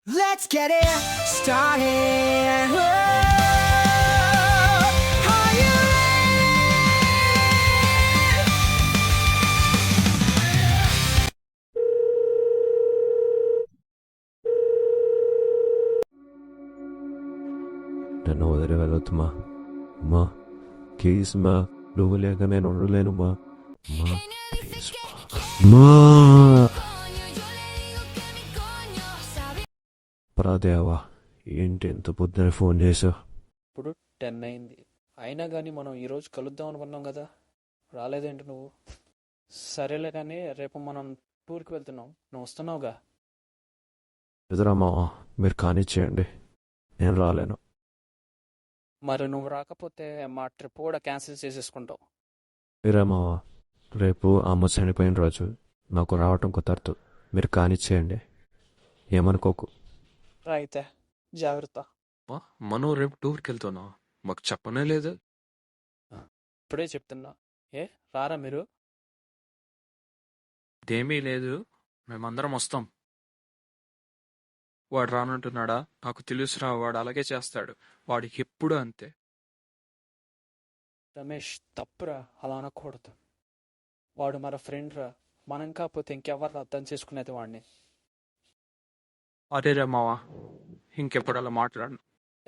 Let's get it started. Whoa, are you నన్ను వదిలి వెళ్ళొద్దుమా అమ్మా ప్లీజ్ మా నువ్వు లేక నేను ఉండలేను మా అమ్మా ప్లీజ్ మా పరాదేవా ఏంటి ఎంత పొద్దున ఫోన్ చేసావు? ఇప్పుడు 10 అయింది. అయినా కానీ మనం ఈరోజు కలుద్దాం అనుకున్నాం కదా, రాలేదేంటి నువ్వు? సరేలే కానీ రేపు మనం టూర్కి వెళ్తున్నాం, నువ్వు వస్తున్నావుగా? ఎదురా మావా, మీరు కానిచ్చేయండి, నేను రాలేను. మరి నువ్వు రాకపోతే మా ట్రిప్ కూడా క్యాన్సిల్ చేసేసుకుంటావు. మీరే మావా, రేపు అమ్మ చనిపోయిన రోజు, నాకు రావటం కుదరదు, మీరు కానిచ్చేయండి, ఏమనుకోకు. రా అయితే, జాగ్రత్త. మనం రేపు టూర్కి వెళ్తున్నాం, మాకు చెప్పనే లేదు. ఇప్పుడే చెప్తున్నా, ఏ రారా మీరు? ఇదేమీ లేదు, మేమందరం వస్తాం. వాడు రానంటున్నాడా? నాకు తెలుసురా, వాడు అలాగే చేస్తాడు, వాడికి ఎప్పుడు అంతే. రమేష్, తప్పురా, అలా అనకూడదు. వాడు మన ఫ్రెండ్ రా, మనం కాకపోతే ఇంకెవరు అర్థం చేసుకునేది వాడిని. అరే రే మావా, ఇంకెప్పుడు అలా మాట్లాడను.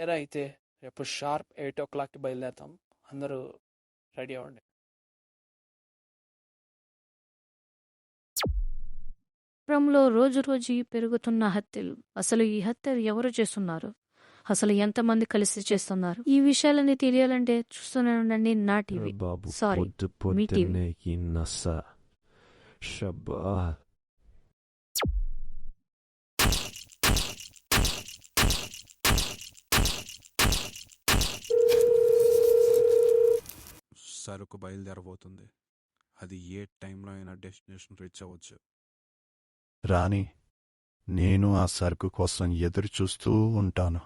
ఏరా అయితే, రేపు షార్ప్ 8 o'clockకి బయలుదేరుతాం, అందరూ రెడీ అవ్వండి. నగరంలో రోజు పెరుగుతున్న హత్యలు. అసలు ఈ హత్యలు ఎవరు చేస్తున్నారు? అసలు ఎంతమంది కలిసి చేస్తున్నారు? ఈ విషయాలన్నీ తెలియాలంటే చూస్తూనే ఉండండి నా టీవీ. బాబు సారీ, పొద్దు మీ టీవీ. పొద్దున్నే ఈ నస షబ్బా. సరుకు బయలుదేరబోతుంది. అది ఏ టైంలో అయినా డెస్టినేషన్ రీచ్ అవ్వచ్చు. రాణి, నేను ఆ సరుకు కోసం ఎదురు చూస్తూ ఉంటాను.